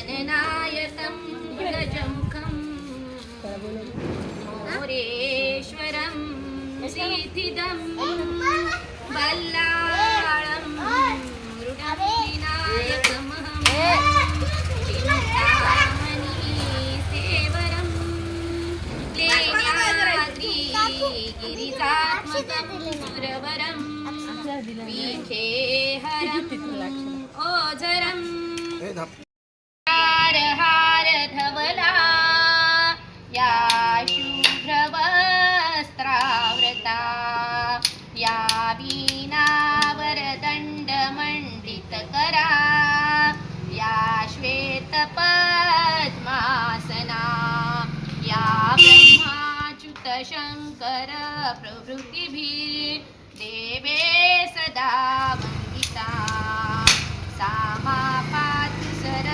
गणनायकं गजमुखं मोरेश्वरं सिद्धिदं बल्लाळं मृडविनायकमहं चिन्तामणिसेवरं गिरिजात्मकं सुरवरं वीखेहरं ओझरं हार हार धवला या शुभ्रवस्त्रावृता या वीणावरदण्डमण्डितकरा या श्वेतपद्मासना या ब्रह्माच्युतशङ्कर प्रभृतिभिः देवे सदा